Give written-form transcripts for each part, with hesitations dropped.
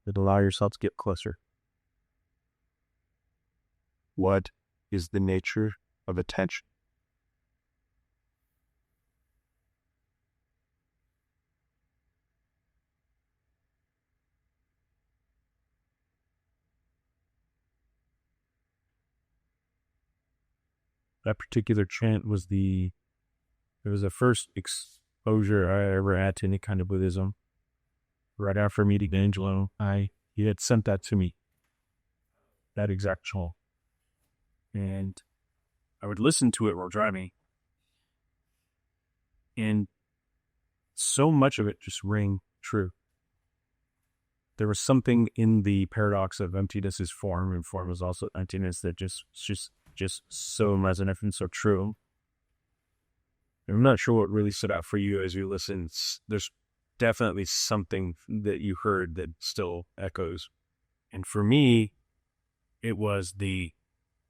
and allow yourself to get closer. What is the nature of attention? That particular chant was it was the first exposure I ever had to any kind of Buddhism. Right after meeting Angelo, he had sent that to me, that exact chant. And I would listen to it while driving. And so much of it just rang true. There was something in the paradox of emptiness is form, and form is also emptiness, that just so resonant and so true. I'm not sure what really stood out for you as you listen. There's definitely something that you heard that still echoes. And for me, it was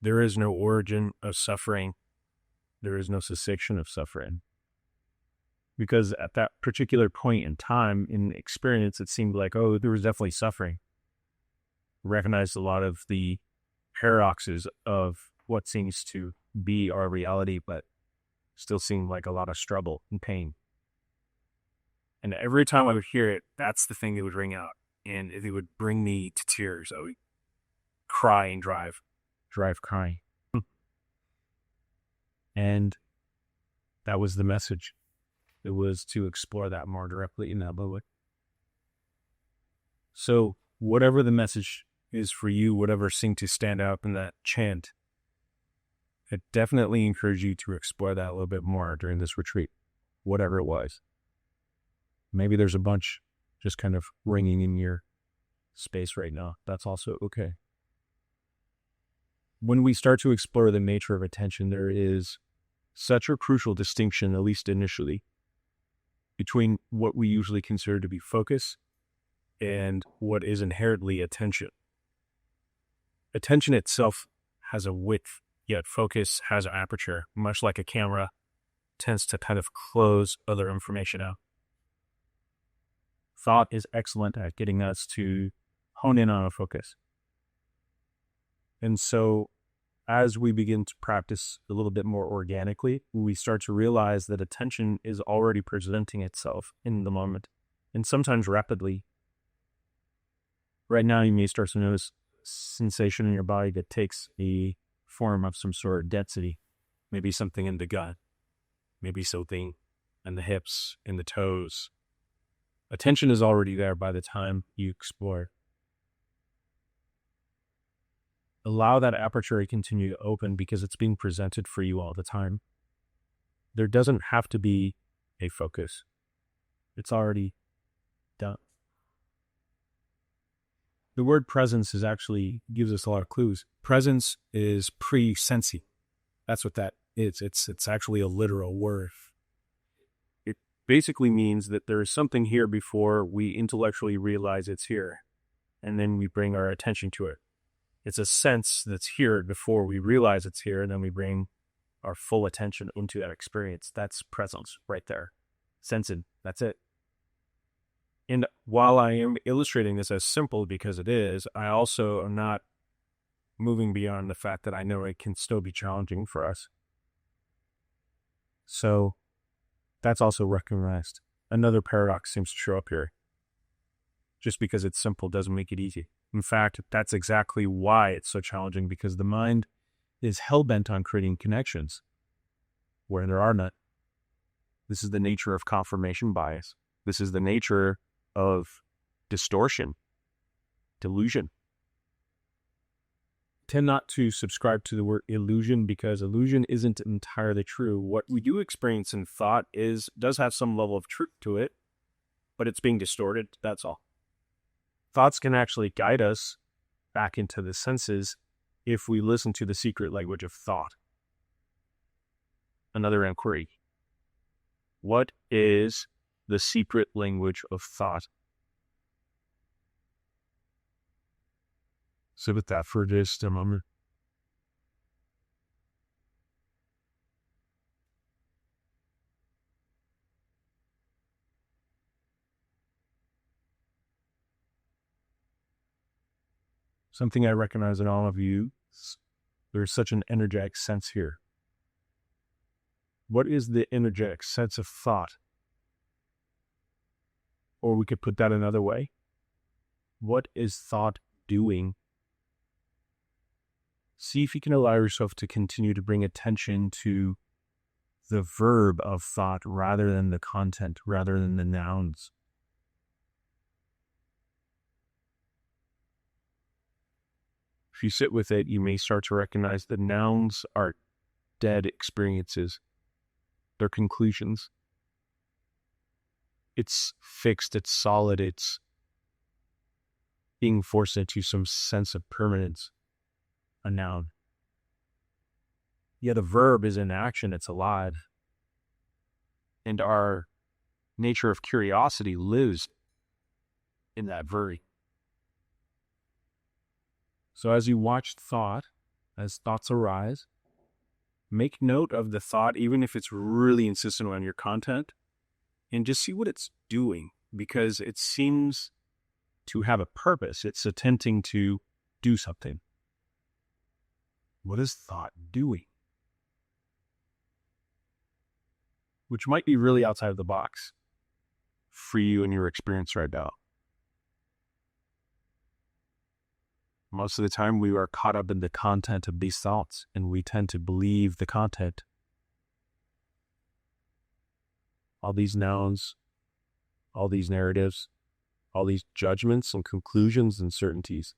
there is no origin of suffering. There is no cessation of suffering. Because at that particular point in time in experience, it seemed like, oh, there was definitely suffering. I recognized a lot of the paradoxes of what seems to be our reality, but still seemed like a lot of struggle and pain. And every time I would hear it, that's the thing that would ring out. And it would bring me to tears. I would cry and drive crying. And that was the message. It was to explore that more directly in that moment. So whatever the message is for you, whatever seemed to stand out in that chant, I definitely encourage you to explore that a little bit more during this retreat, whatever it was. Maybe there's a bunch just kind of ringing in your space right now. That's also okay. When we start to explore the nature of attention, there is such a crucial distinction, at least initially, between what we usually consider to be focus and what is inherently attention. Attention itself has a width, yet focus has an aperture, much like a camera tends to kind of close other information out. Thought is excellent at getting us to hone in on a focus. And so as we begin to practice a little bit more organically, we start to realize that attention is already presenting itself in the moment, and sometimes rapidly. Right now, you may start to notice sensation in your body that takes a form of some sort of density, maybe something in the gut, maybe something in the hips, in the toes. Attention is already there by the time you explore. Allow that aperture to continue to open because it's being presented for you all the time. There doesn't have to be a focus. It's already done. The word presence gives us a lot of clues. Presence is pre-sensing. That's what that is. It's actually a literal word. It basically means that there is something here before we intellectually realize it's here, and then we bring our attention to it. It's a sense that's here before we realize it's here, and then we bring our full attention into that experience. That's presence right there. Sensing, that's it. And while I am illustrating this as simple because it is, I also am not moving beyond the fact that I know it can still be challenging for us. So that's also recognized. Another paradox seems to show up here. Just because it's simple doesn't make it easy. In fact, that's exactly why it's so challenging, because the mind is hell-bent on creating connections where there are none. This is the nature of confirmation bias. This is the nature of distortion, delusion. Tend not to subscribe to the word illusion because illusion isn't entirely true. What we do experience in thought does have some level of truth to it, but it's being distorted, that's all. Thoughts can actually guide us back into the senses if we listen to the secret language of thought. Another inquiry. What is the secret language of thought? Sit with that for just a moment. Something I recognize in all of you, there's such an energetic sense here. What is the energetic sense of thought? Or we could put that another way. What is thought doing? See if you can allow yourself to continue to bring attention to the verb of thought rather than the content, rather than the nouns. If you sit with it, you may start to recognize the nouns are dead experiences. They're conclusions. It's fixed, it's solid, it's being forced into some sense of permanence, a noun. Yet a verb is in action, it's alive. And our nature of curiosity lives in that verb. So as you watch thought, as thoughts arise, make note of the thought, even if it's really insistent on your content, and just see what it's doing, because it seems to have a purpose. It's attempting to do something. What is thought doing? Which might be really outside of the box for you and your experience right now. Most of the time we are caught up in the content of these thoughts, and we tend to believe the content. All these nouns, all these narratives, all these judgments and conclusions and certainties.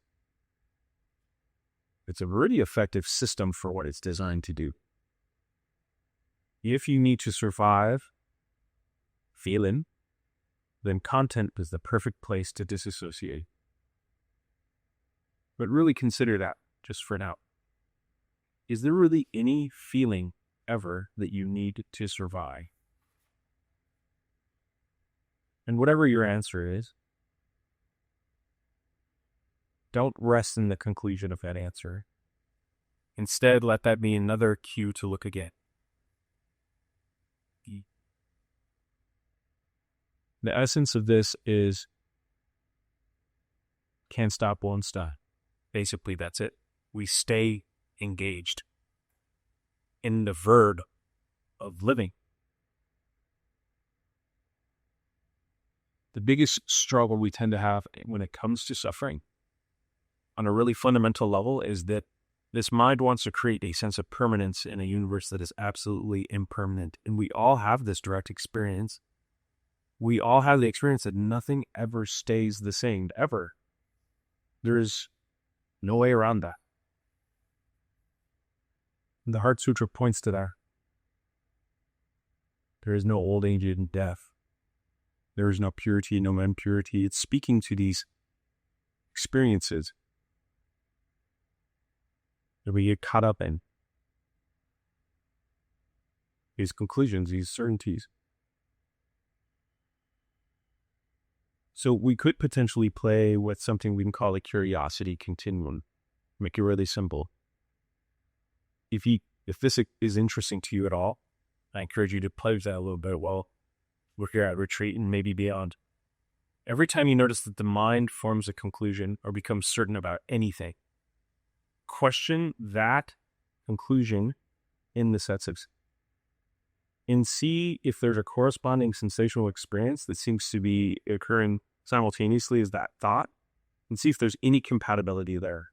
It's a really effective system for what it's designed to do. If you need to survive feeling, then content is the perfect place to disassociate. But really consider that just for now. Is there really any feeling ever that you need to survive? And whatever your answer is, don't rest in the conclusion of that answer. Instead, let that be another cue to look again. The essence of this is can't stop, won't stop. Basically, that's it. We stay engaged in the verb of living. The biggest struggle we tend to have when it comes to suffering on a really fundamental level is that this mind wants to create a sense of permanence in a universe that is absolutely impermanent. And we all have this direct experience. We all have the experience that nothing ever stays the same, ever. There is no way around that. The Heart Sutra points to that. There is no old age and death. There is no purity, no impurity. It's speaking to these experiences that we get caught up in. These conclusions, these certainties. So we could potentially play with something we can call a curiosity continuum. Make it really simple. If this is interesting to you at all, I encourage you to play with that a little bit while we're here at retreat and maybe beyond. Every time you notice that the mind forms a conclusion or becomes certain about anything, question that conclusion in the setsas and see if there's a corresponding sensational experience that seems to be occurring simultaneously as that thought, and see if there's any compatibility there.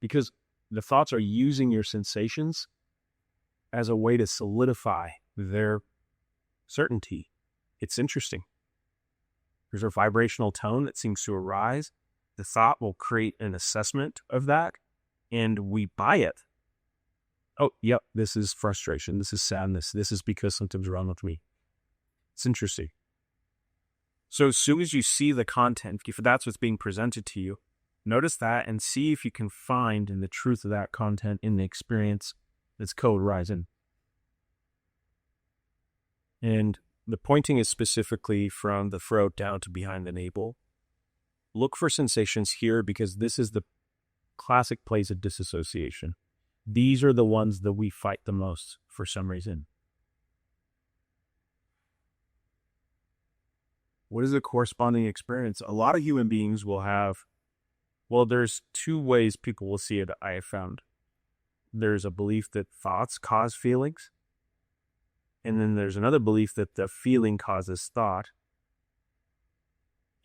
Because the thoughts are using your sensations as a way to solidify their certainty. It's interesting. There's a vibrational tone that seems to arise. The thought will create an assessment of that, and we buy it. Oh, yep, this is frustration. This is sadness. This is because something's wrong with me. It's interesting. So as soon as you see the content, if that's what's being presented to you, notice that and see if you can find in the truth of that content in the experience that's co-arising. And the pointing is specifically from the throat down to behind the navel. Look for sensations here because this is the classic place of disassociation. These are the ones that we fight the most for some reason. What is the corresponding experience? A lot of human beings will have, well, there's two ways people will see it, I have found. There's a belief that thoughts cause feelings. And then there's another belief that the feeling causes thought.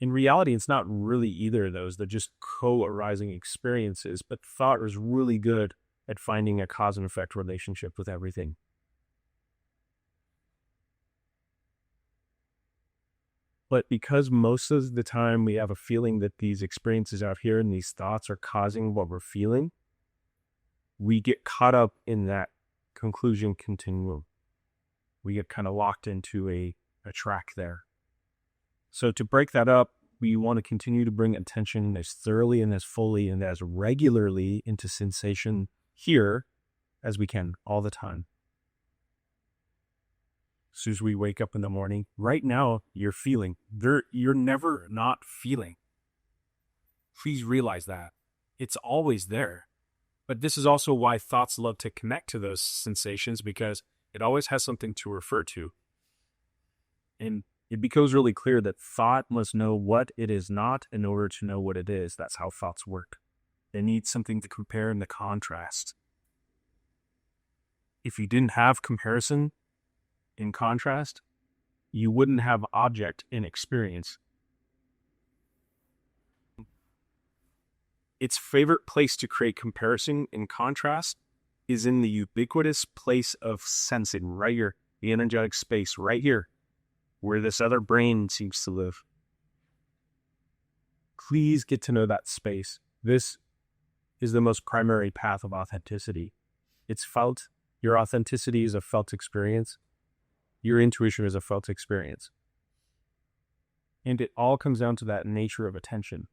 In reality, it's not really either of those. They're just co-arising experiences. But thought is really good at finding a cause and effect relationship with everything. But because most of the time we have a feeling that these experiences out here and these thoughts are causing what we're feeling, we get caught up in that conclusion continuum. We get kind of locked into a track there. So to break that up, we want to continue to bring attention as thoroughly and as fully and as regularly into sensation here as we can all the time. As soon as we wake up in the morning, right now you're feeling. You're never not feeling. Please realize that. It's always there. But this is also why thoughts love to connect to those sensations, because it always has something to refer to. And it becomes really clear that thought must know what it is not in order to know what it is. That's how thoughts work. They need something to compare and to contrast. If you didn't have comparison in contrast, you wouldn't have object in experience. Its favorite place to create comparison in contrast is in the ubiquitous place of sensing, right here, the energetic space, right here, where this other brain seems to live. Please get to know that space. This is the most primary path of authenticity. It's felt. Your authenticity is a felt experience. Your intuition is a felt experience. And it all comes down to that nature of attention.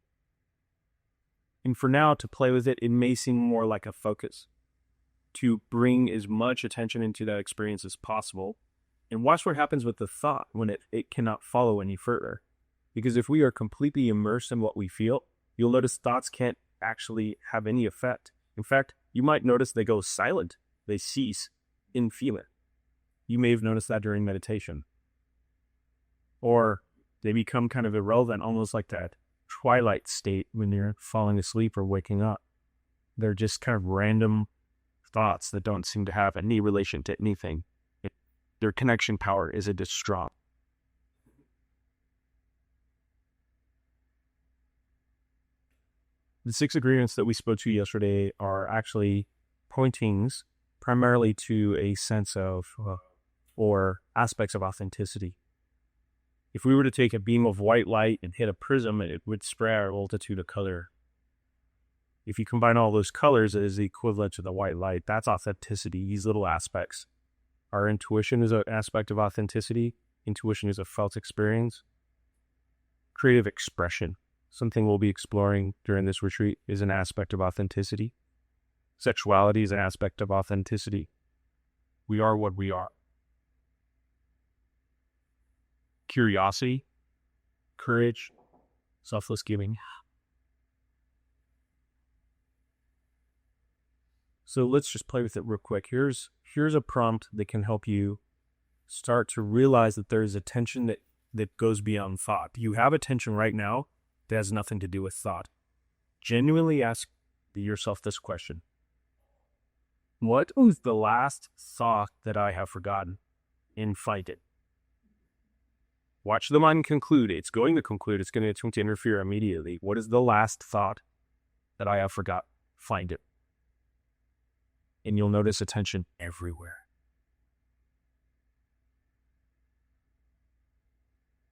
And for now, to play with it, it may seem more like a focus. To bring as much attention into that experience as possible. And watch what happens with the thought when it cannot follow any further. Because if we are completely immersed in what we feel, you'll notice thoughts can't actually have any effect. In fact, you might notice they go silent. They cease in feeling. You may have noticed that during meditation. Or they become kind of irrelevant, almost like that twilight state when you're falling asleep or waking up. They're just kind of random thoughts that don't seem to have any relation to anything. Their connection power isn't as strong. The 6 agreements that we spoke to yesterday are actually pointings primarily to a sense of or aspects of authenticity. If we were to take a beam of white light and hit a prism, it would spread a multitude of color. If you combine all those colors, it is the equivalent to the white light. That's authenticity, these little aspects. Our intuition is an aspect of authenticity. Intuition is a felt experience. Creative expression, something we'll be exploring during this retreat, is an aspect of authenticity. Sexuality is an aspect of authenticity. We are what we are. Curiosity, courage, selfless giving. So let's just play with it real quick. Here's a prompt that can help you start to realize that there's attention that goes beyond thought. You have attention right now that has nothing to do with thought. Genuinely ask yourself this question. What was the last thought that I have forgotten? And find it. Watch the mind conclude. It's going to conclude. It's going to attempt to interfere immediately. What is the last thought that I have forgot? Find it. And you'll notice attention everywhere.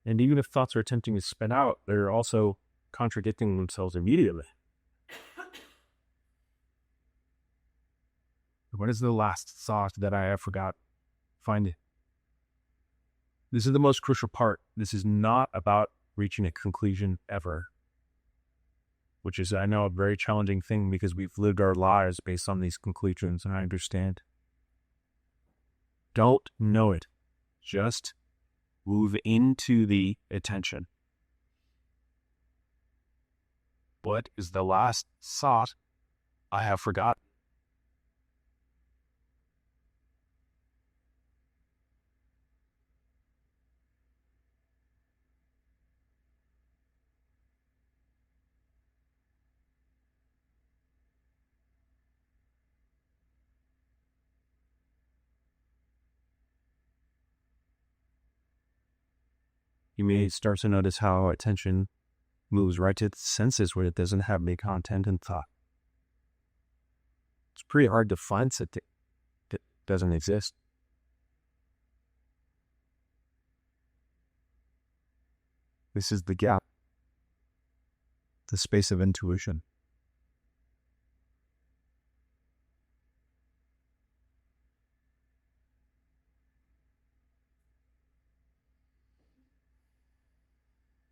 And even if thoughts are attempting to spin out, they're also contradicting themselves immediately. What is the last thought that I have forgot? Find it. This is the most crucial part. This is not about reaching a conclusion ever, which is, I know, a very challenging thing because we've lived our lives based on these conclusions, and I understand. Don't know it. Just move into the attention. What is the last thought I have forgotten? you may start to notice how attention moves right to the senses where it doesn't have any content and thought. It's pretty hard to find something that doesn't exist. This is the gap, the space of intuition.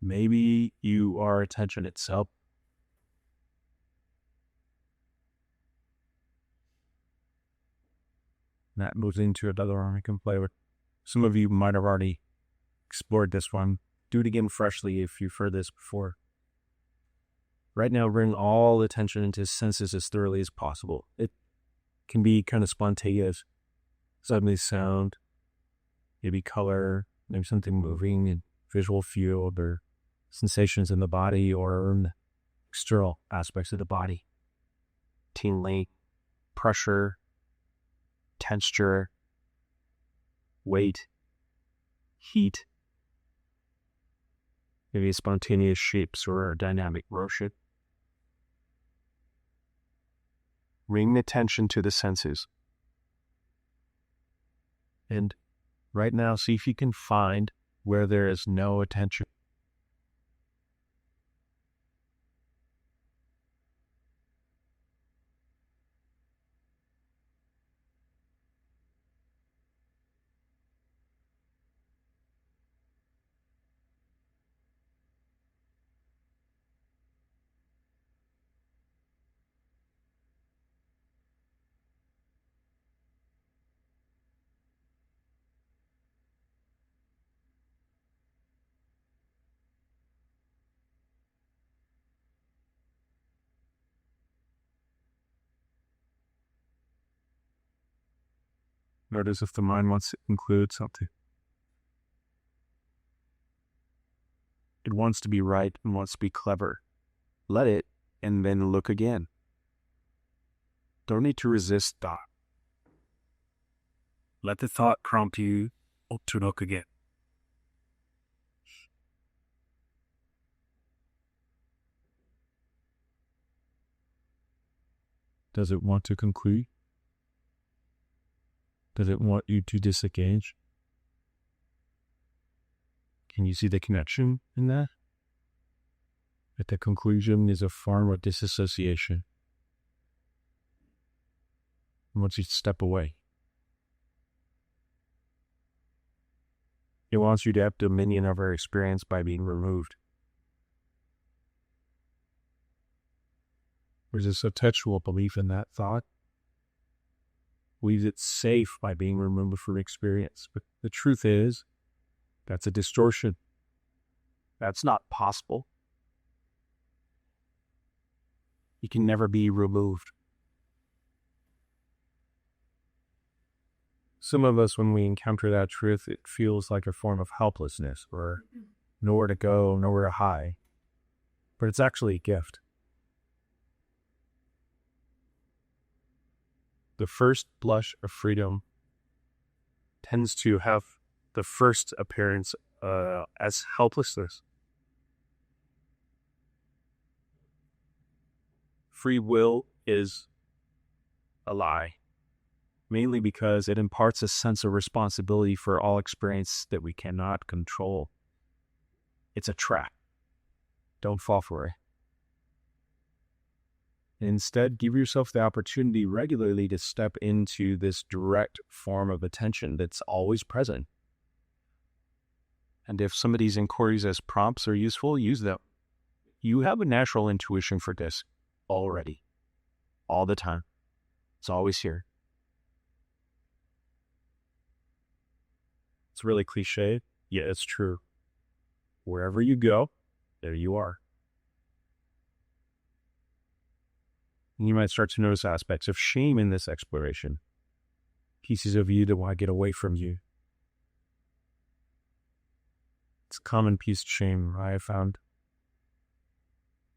Maybe you are attention itself. And that moves into another one we can play with. Some of you might have already explored this one. Do it again freshly if you've heard this before. Right now, bring all attention into senses as thoroughly as possible. It can be kind of spontaneous. Suddenly sound, maybe color, maybe something moving in visual field or sensations in the body or in the external aspects of the body. Tingling, pressure, texture, weight, heat, maybe spontaneous shapes or dynamic motion. Bring attention to the senses. And right now, see if you can find where there is no attention. Notice if the mind wants to include something. It wants to be right and wants to be clever. Let it, and then look again. Don't need to resist thought. Let the thought prompt you to look again. Does it want to conclude? Does it want you to disengage? Can you see the connection in that? That the conclusion is a form of disassociation. It wants you to step away. It wants you to have dominion over experience by being removed. There's this habitual belief in that thought. Believes it's safe by being removed from experience. But the truth is, that's a distortion. That's not possible. You can never be removed. Some of us, when we encounter that truth, it feels like a form of helplessness or nowhere to go, nowhere to hide. But it's actually a gift. The first blush of freedom tends to have the first appearance as helplessness. Free will is a lie, mainly because it imparts a sense of responsibility for all experience that we cannot control. It's a trap. Don't fall for it. Instead, give yourself the opportunity regularly to step into this direct form of attention that's always present. And if some of these inquiries as prompts are useful, use them. You have a natural intuition for this already, all the time. It's always here. It's really cliche, yet it's true. Wherever you go, there you are. And you might start to notice aspects of shame in this exploration. Pieces of you that want to get away from you. It's a common piece of shame I have found.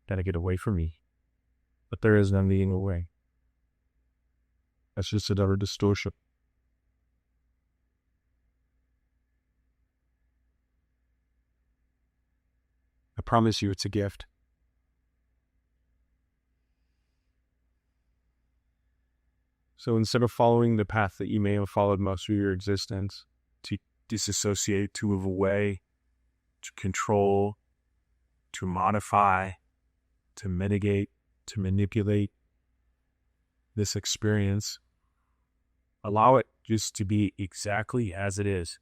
That I get away from me. But there is none being away. That's just another distortion. promise you it's a gift. So instead of following the path that you may have followed most of your existence, to disassociate, to move away, to control, to modify, to mitigate, to manipulate this experience, allow it just to be exactly as it is.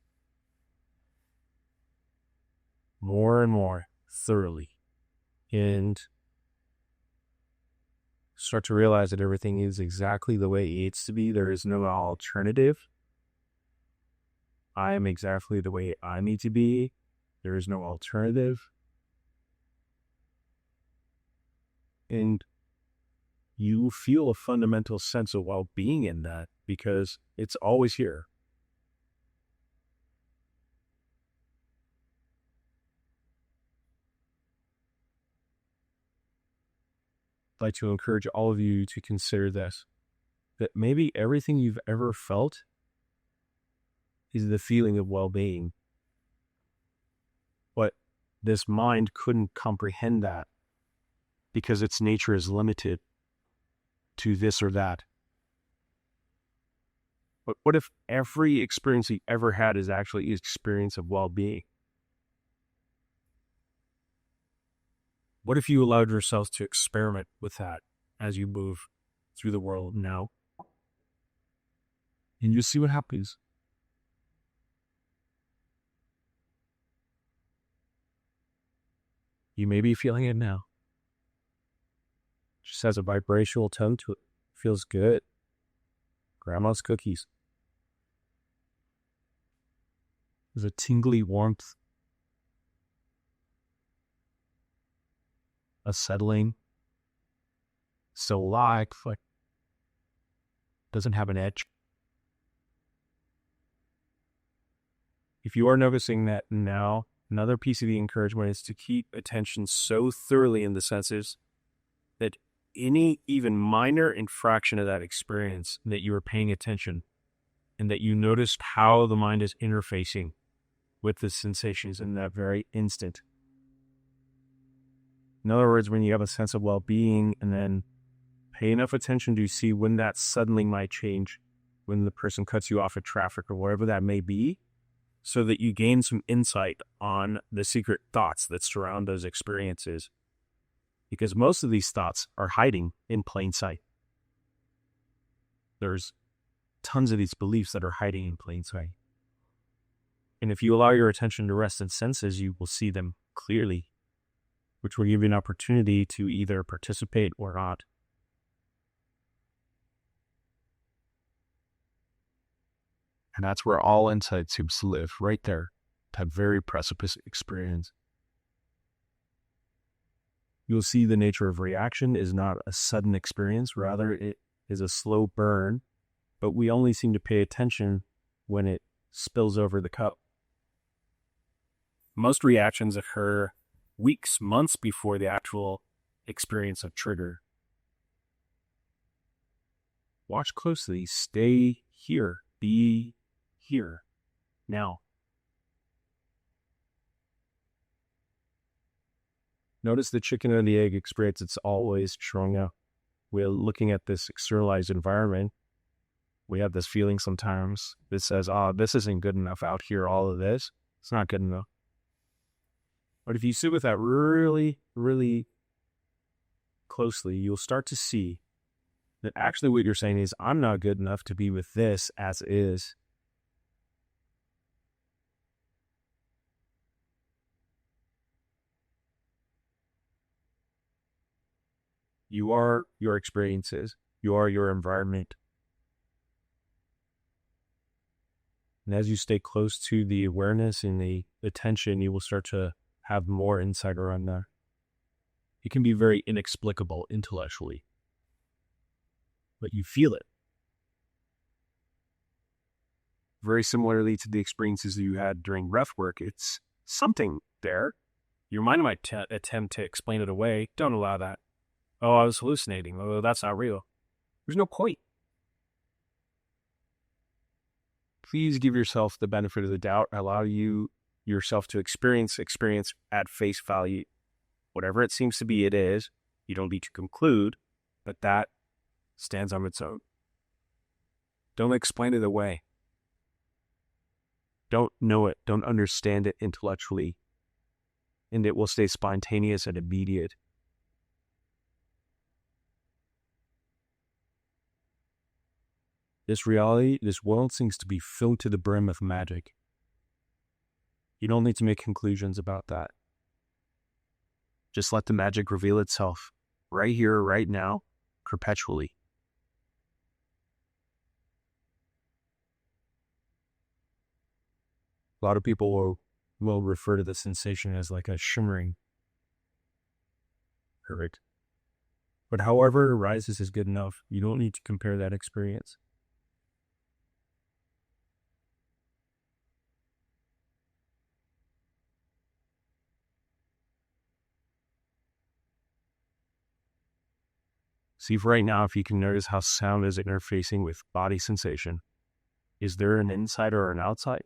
More and more thoroughly. And start to realize that everything is exactly the way it needs to be. There is no alternative. I am exactly the way I need to be. There is no alternative. And you feel a fundamental sense of well-being in that because it's always here. I'd like to encourage all of you to consider this, that maybe everything you've ever felt is the feeling of well-being. But this mind couldn't comprehend that because its nature is limited to this or that. But what if every experience you ever had is actually an experience of well-being? What if you allowed yourselves to experiment with that as you move through the world now? And you see what happens. You may be feeling it now. Just has a vibrational tone to it. Feels good. Grandma's cookies. There's a tingly warmth. A settling. So like doesn't have an edge. If you are noticing that now, another piece of the encouragement is to keep attention so thoroughly in the senses that any even minor infraction of that experience, that you are paying attention and that you noticed how the mind is interfacing with the sensations in that very instant. In other words, when you have a sense of well-being and then pay enough attention to see when that suddenly might change, when the person cuts you off at traffic or whatever that may be, so that you gain some insight on the secret thoughts that surround those experiences. Because most of these thoughts are hiding in plain sight. There's tons of these beliefs that are hiding in plain sight. And if you allow your attention to rest in senses, you will see them clearly, which will give you an opportunity to either participate or not. And that's where all insight seems to live, right there, that very precipice experience. You'll see the nature of reaction is not a sudden experience, rather it is a slow burn, but we only seem to pay attention when it spills over the cup. Most reactions occur weeks, months before the actual experience of trigger. Watch closely, stay here, be here, now. Notice the chicken and the egg experience. It's always showing up. We're looking at this externalized environment. We have this feeling sometimes that says, this isn't good enough out here, all of this. It's not good enough. But if you sit with that really, really closely, you'll start to see that actually what you're saying is, I'm not good enough to be with this as is. You are your experiences. You are your environment. And as you stay close to the awareness and the attention, you will start to have more insight around that. It can be very inexplicable intellectually, but you feel it. Very similarly to the experiences that you had during breath work, it's something there. Your mind might attempt to explain it away. Don't allow that. Oh, I was hallucinating. Oh, that's not real. There's no point. Please give yourself the benefit of the doubt. Allow yourself to experience at face value Whatever it seems to be, it is. You don't need to conclude, but that stands on its own. Don't explain it away. Don't know it. Don't understand it intellectually. And it will stay spontaneous and immediate. This reality, this world seems to be filled to the brim with magic. You don't need to make conclusions about that. Just let the magic reveal itself right here, right now, perpetually. A lot of people will refer to the sensation as like a shimmering. Perfect. But however it arises is good enough. You don't need to compare that experience. See for right now if you can notice how sound is interfacing with body sensation. Is there an inside or an outside?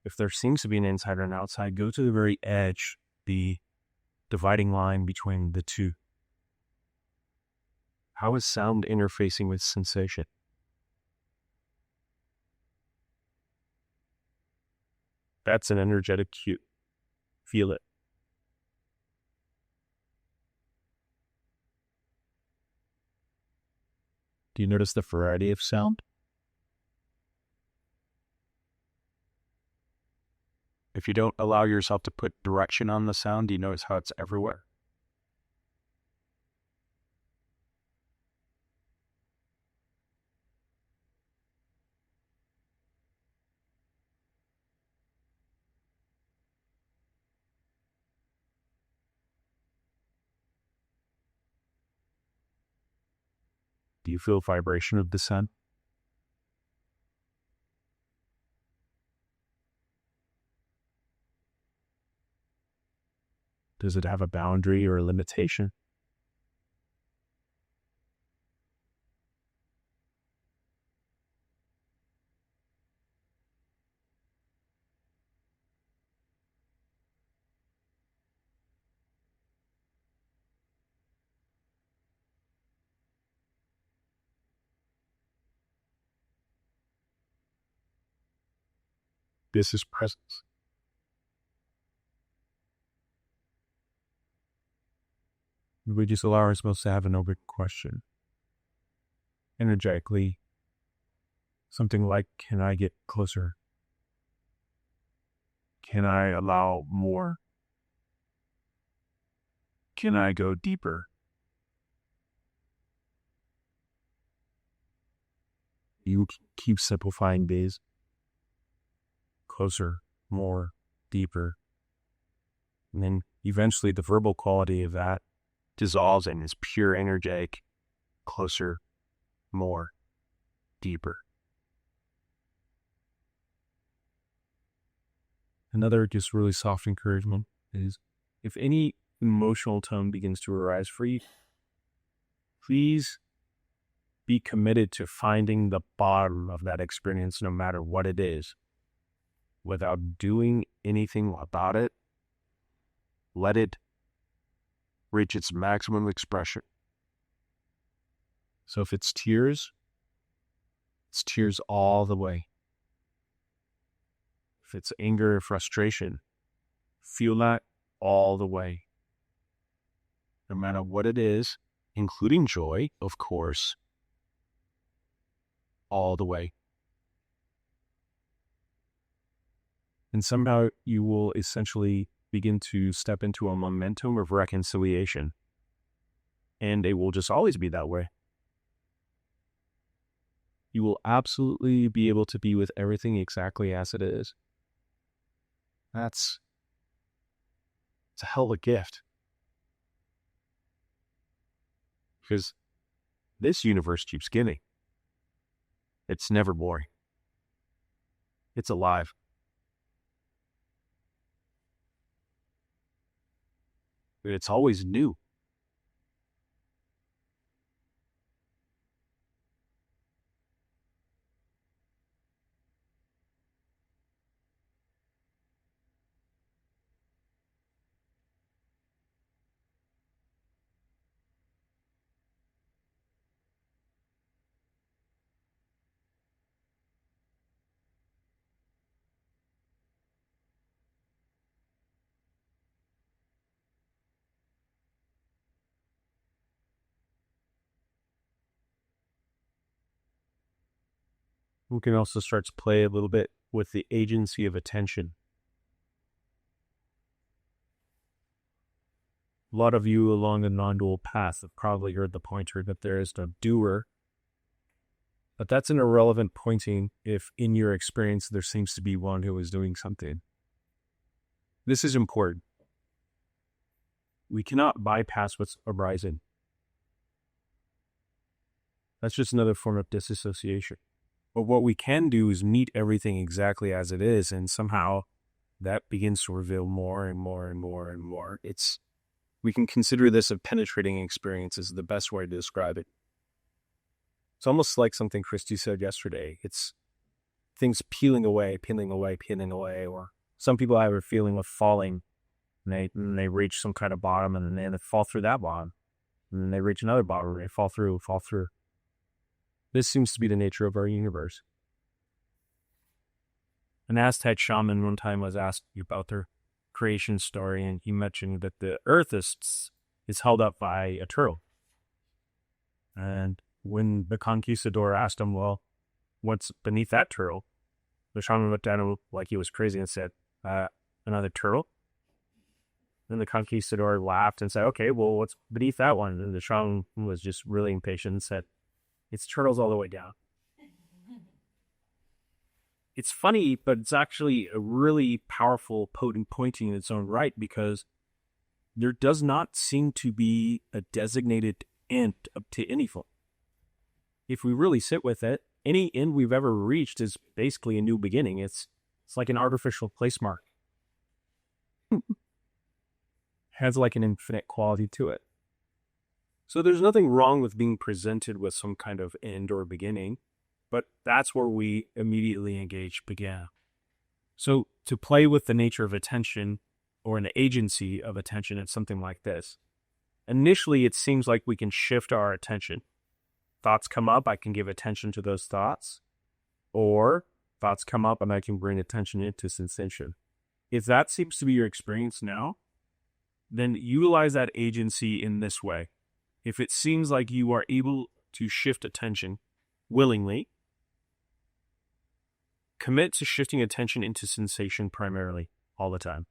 If there seems to be an inside or an outside, go to the very edge, the dividing line between the two. How is sound interfacing with sensation? That's an energetic cue. Feel it. Do you notice the variety of sound? If you don't allow yourself to put direction on the sound, do you notice how it's everywhere? Do you feel vibration of the sound? Does it have a boundary or a limitation? This is presence. We just allow ourselves to have an open question. Energetically, something like, can I get closer? Can I allow more? Can I go deeper? You keep simplifying these. Closer, more, deeper. And then eventually the verbal quality of that dissolves and is pure energetic, closer, more, deeper. Another just really soft encouragement is if any emotional tone begins to arise for you, please be committed to finding the bottom of that experience no matter what it is. Without doing anything about it, let it reach its maximum expression. So if it's tears all the way. If it's anger or frustration, feel that all the way. No matter what it is, including joy, of course, all the way. And somehow you will essentially begin to step into a momentum of reconciliation. And it will just always be that way. You will absolutely be able to be with everything exactly as it is. It's a hell of a gift. Because this universe keeps giving. It's never boring. It's alive. It's always new. we can also start to play a little bit with the agency of attention. A lot of you along the non-dual path have probably heard the pointer that there is no doer, but that's an irrelevant pointing if in your experience there seems to be one who is doing something. This is important. We cannot bypass what's arising. That's just another form of disassociation. But what we can do is meet everything exactly as it is, and somehow that begins to reveal more and more and more and more. We can consider this a penetrating experience is the best way to describe it. It's almost like something Christy said yesterday. It's things peeling away, or some people have a feeling of falling, and they reach some kind of bottom, and then they fall through that bottom, and then they reach another bottom, and they fall through. This seems to be the nature of our universe. An Aztec shaman one time was asked about their creation story, and he mentioned that the earth is held up by a turtle. And when the conquistador asked him, well, what's beneath that turtle? The shaman looked at him like he was crazy and said, another turtle? Then the conquistador laughed and said, okay, well, what's beneath that one? And the shaman was just really impatient and said, it's turtles all the way down. It's funny, but it's actually a really powerful, potent pointing in its own right, because there does not seem to be a designated end up to anything. If we really sit with it, any end we've ever reached is basically a new beginning. It's like an artificial place mark. Has like an infinite quality to it. So there's nothing wrong with being presented with some kind of end or beginning, but that's where we immediately begin. So to play with the nature of attention or an agency of attention in something like this, initially it seems like we can shift our attention. Thoughts come up, I can give attention to those thoughts, or thoughts come up and I can bring attention into sensation. If that seems to be your experience now, then utilize that agency in this way. If it seems like you are able to shift attention willingly, commit to shifting attention into sensation primarily all the time.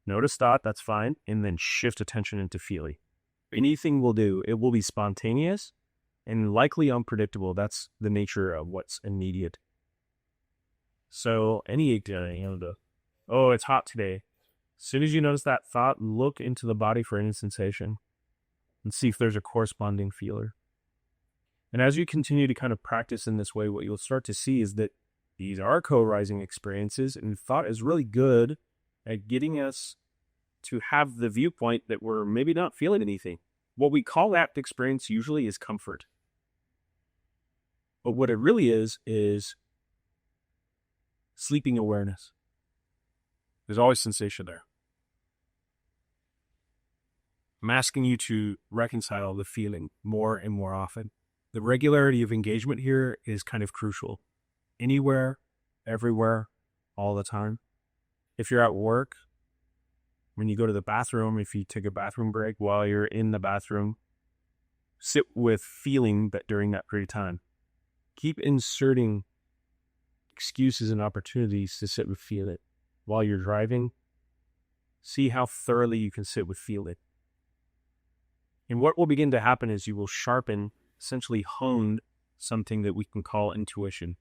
Notice thought, that's fine, and then shift attention into feeling. Anything will do. It will be spontaneous and likely unpredictable. That's the nature of what's immediate. So oh, it's hot today. As soon as you notice that thought, look into the body for any sensation and see if there's a corresponding feeler. And as you continue to kind of practice in this way, what you'll start to see is that these are co-arising experiences, and thought is really good at getting us to have the viewpoint that we're maybe not feeling anything. What we call that experience usually is comfort. But what it really is sleeping awareness. There's always sensation there. I'm asking you to reconcile the feeling more and more often. The regularity of engagement here is kind of crucial. Anywhere, everywhere, all the time. If you're at work, when you go to the bathroom, if you take a bathroom break while you're in the bathroom, sit with feeling that during that period of time. Keep inserting excuses and opportunities to sit with feel it. While you're driving, see how thoroughly you can sit with feel it. And what will begin to happen is you will sharpen, essentially hone something that we can call intuition.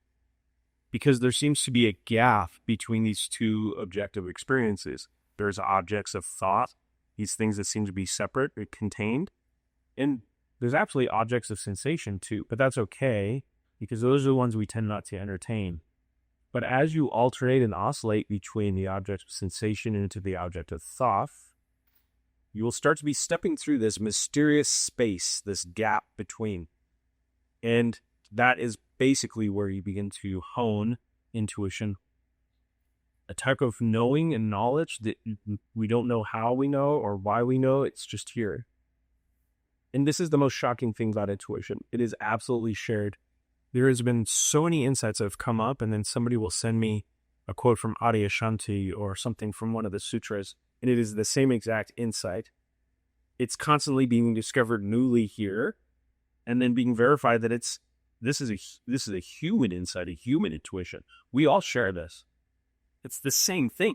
Because there seems to be a gap between these two objective experiences. There's objects of thought, these things that seem to be separate or contained. And there's actually objects of sensation too, but that's okay because those are the ones we tend not to entertain. But as you alternate and oscillate between the object of sensation into the object of thought, you will start to be stepping through this mysterious space, this gap between. And that is basically where you begin to hone intuition. A type of knowing and knowledge that we don't know how we know or why we know, it's just here. And this is the most shocking thing about intuition. It is absolutely shared. There has been so many insights that have come up, and then somebody will send me a quote from Adyashanti or something from one of the sutras, and it is the same exact insight. It's constantly being discovered newly here, and then being verified that it's This is a human insight, a human intuition. We all share this. It's the same thing.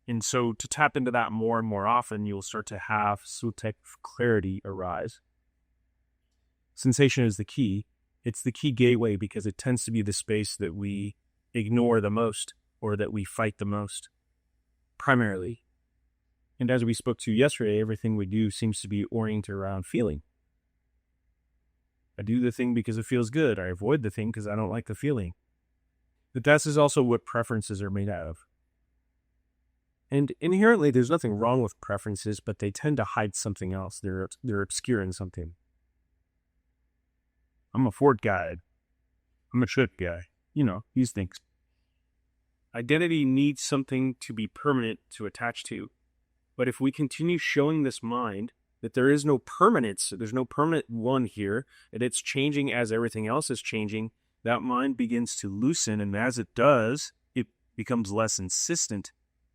And so to tap into that more and more often, you'll start to have sutek clarity arise. Sensation is the key. It's the key gateway because it tends to be the space that we ignore the most or that we fight the most, primarily. And as we spoke to yesterday, everything we do seems to be oriented around feeling. I do the thing because it feels good. I avoid the thing because I don't like the feeling. But that is also what preferences are made out of. And inherently, there's nothing wrong with preferences, but they tend to hide something else. They're obscure in something. I'm a Ford guy. I'm a trip guy. These things. Identity needs something to be permanent to attach to. But if we continue showing this mind that there is no permanence, there's no permanent one here, and it's changing as everything else is changing, that mind begins to loosen, and as it does, it becomes less insistent.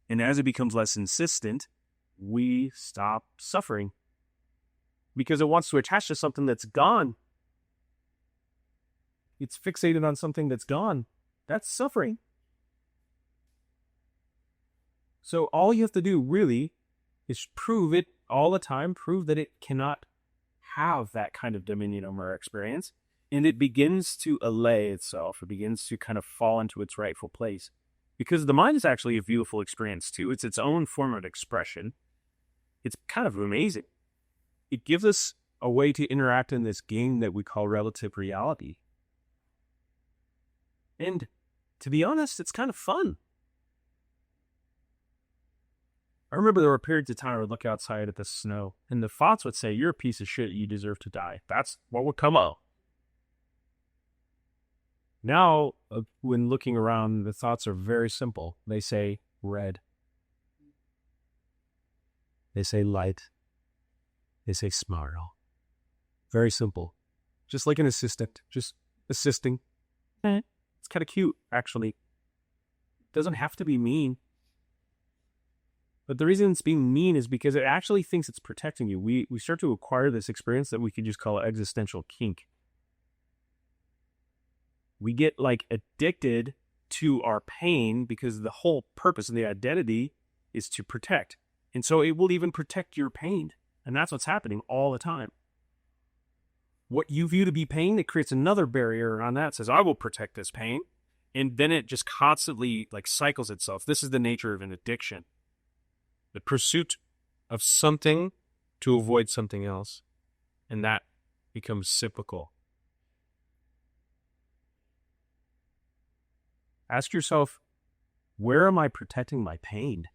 And as it becomes less insistent, we stop suffering. Because it wants to attach to something that's gone. It's fixated on something that's gone. That's suffering. So all you have to do really is prove it all the time, prove that it cannot have that kind of dominion over our experience, and it begins to allay itself. It begins to kind of fall into its rightful place. Because the mind is actually a beautiful experience too. It's its own form of expression. It's kind of amazing. It gives us a way to interact in this game that we call relative reality. And to be honest, it's kind of fun. I remember there were periods of time I would look outside at the snow, and the thoughts would say, "You're a piece of shit, you deserve to die." That's what would come up. Now, when looking around, the thoughts are very simple. They say red. They say light. They say smile. Very simple. Just like an assistant, just assisting. It's kind of cute, actually. It doesn't have to be mean. But the reason it's being mean is because it actually thinks it's protecting you. We start to acquire this experience that we could just call existential kink. We get addicted to our pain because the whole purpose of the identity is to protect. And so it will even protect your pain. And that's what's happening all the time. What you view to be pain, it creates another barrier around that. It says, I will protect this pain. And then it just constantly cycles itself. This is the nature of an addiction. The pursuit of something to avoid something else. And that becomes cyclical. Ask yourself, where am I protecting my pain?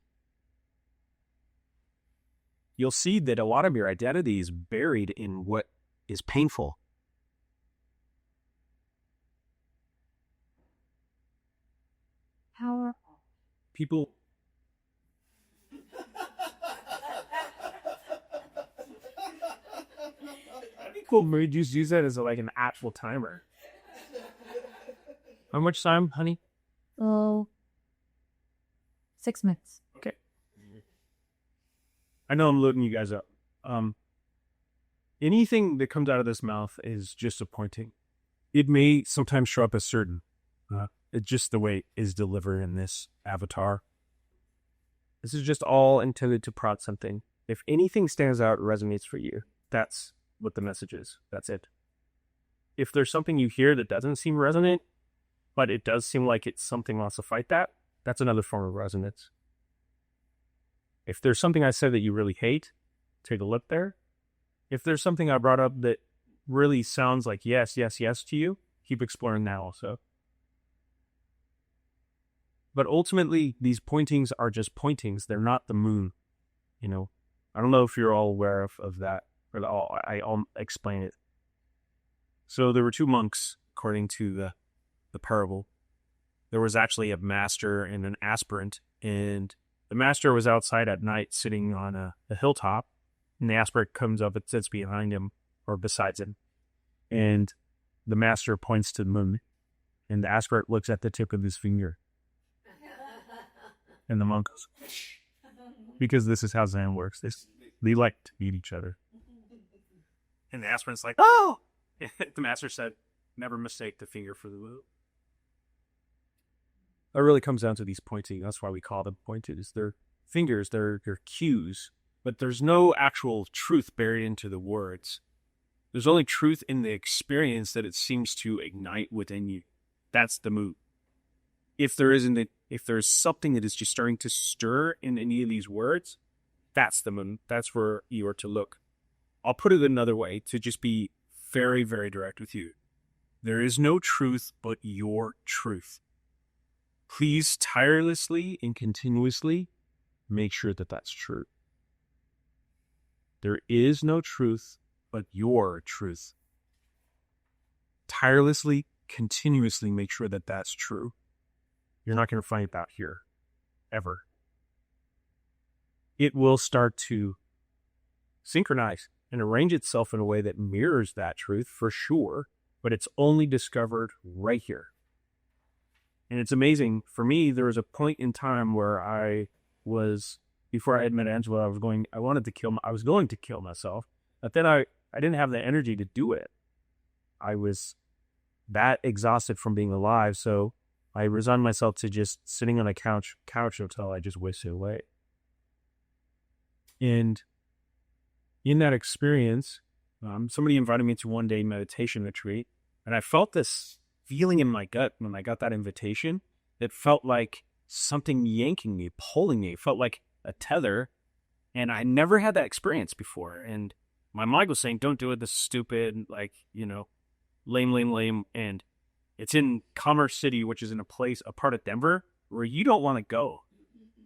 You'll see that a lot of your identity is buried in what is painful. Powerful. People... That'd be cool. Maybe just use that as an actual timer. How much time, honey? 6 minutes. Okay. I know I'm loading you guys up. Anything that comes out of this mouth is just disappointing. It may sometimes show up as certain. It's just the way it is delivered in this avatar. This is just all intended to prod something. If anything stands out, resonates for you, that's what the message is. That's it. If there's something you hear that doesn't seem resonant, but it does seem like it's something wants to fight that, that's another form of resonance. If there's something I said that you really hate, take a look there. If there's something I brought up that really sounds like yes, yes, yes to you, keep exploring that also. But ultimately, these pointings are just pointings. They're not the moon. I don't know if you're all aware of that, or I'll explain it. So there were two monks, according to the parable. There was actually a master and an aspirant, and the master was outside at night sitting on a hilltop, and the aspirant comes up and sits behind him or besides him, and the master points to the moon, and the aspirant looks at the tip of his finger, and the monk goes, because this is how Zen works. They like to meet each other, and the aspirant's like, oh, The master said, never mistake the finger for the wheel. It really comes down to these pointing. That's why we call them pointed. Is they're fingers, they're cues, but there's no actual truth buried into the words. There's only truth in the experience that it seems to ignite within you. That's the mood. If there's something that is just starting to stir in any of these words, that's the mood. That's where you are to look. I'll put it another way to just be very, very direct with you. There is no truth but your truth. Please tirelessly and continuously make sure that that's true. There is no truth but your truth. Tirelessly, continuously make sure that that's true. You're not going to find that here, ever. It will start to synchronize and arrange itself in a way that mirrors that truth for sure, but it's only discovered right here. And it's amazing. For me, there was a point in time where before I had met Angelo, I was going to kill myself, but then I didn't have the energy to do it. I was that exhausted from being alive, so I resigned myself to just sitting on a couch until I just wasted away. And in that experience, somebody invited me to one-day meditation retreat, and I felt this feeling in my gut when I got that invitation. It felt like something yanking me, pulling me. It felt like a tether, and I never had that experience before. And my mind was saying, don't do it, this is stupid, lame. And it's in Commerce City, which is in a part of Denver where you don't want to go.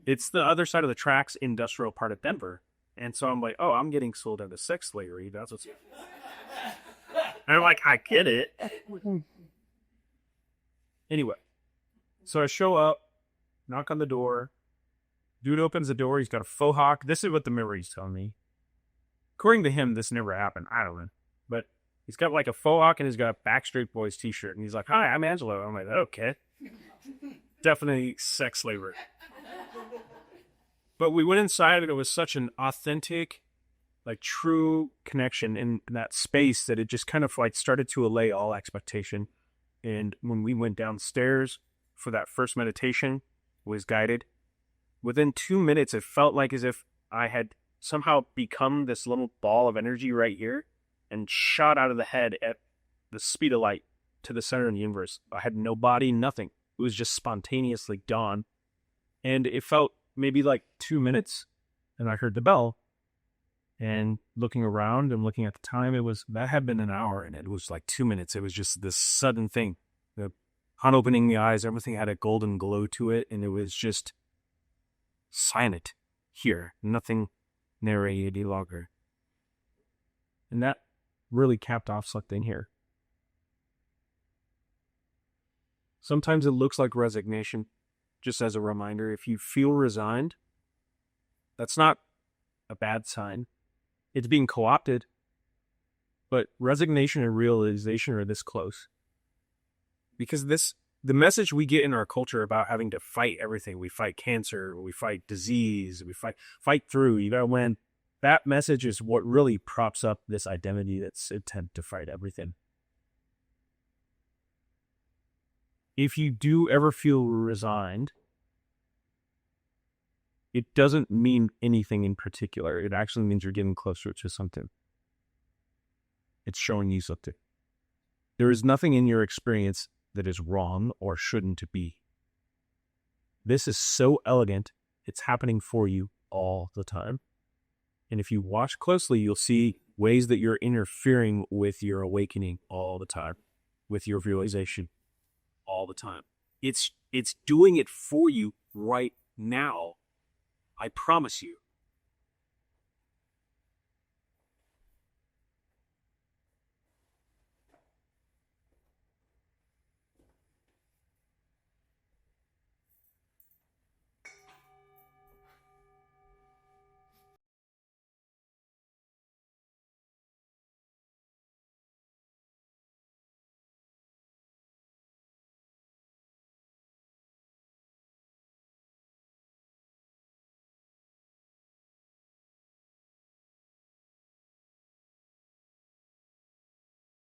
It's the other side of the tracks, industrial part of Denver. And so I'm like, oh, I'm getting sold into sex slavery. That's what's... And I'm like, I get it. Anyway, so I show up, knock on the door. Dude opens the door. He's got a faux hawk. This is what the memory's telling me. According to him, this never happened. I don't know. But he's got like a faux hawk and he's got a Backstreet Boys t-shirt. And he's like, hi, I'm Angelo. I'm like, okay. Definitely sex slavery. But we went inside and it was such an authentic, true connection in that space that it just kind of started to allay all expectation. And when we went downstairs for that first meditation, was guided, within 2 minutes, it felt like as if I had somehow become this little ball of energy right here and shot out of the head at the speed of light to the center of the universe. I had no body, nothing. It was just spontaneously dawn. And it felt maybe 2 minutes, and I heard the bell. And looking around and looking at the time, that had been an hour, and it was 2 minutes. It was just this sudden thing. Upon opening the eyes, everything had a golden glow to it, and it was just silent here. Nothing narrated any longer. And that really capped off something here. Sometimes it looks like resignation. Just as a reminder, if you feel resigned, that's not a bad sign. It's being co-opted, but resignation and realization are this close. Because the message we get in our culture about having to fight everything, we fight cancer, we fight disease, we fight through, you gotta win. That message is what really props up this identity that's intent to fight everything. If you do ever feel resigned, it doesn't mean anything in particular. It actually means you're getting closer to something. It's showing you something. There is nothing in your experience that is wrong or shouldn't be. This is so elegant. It's happening for you all the time. And if you watch closely, you'll see ways that you're interfering with your awakening all the time, with your realization all the time. It's doing it for you right now. I promise you.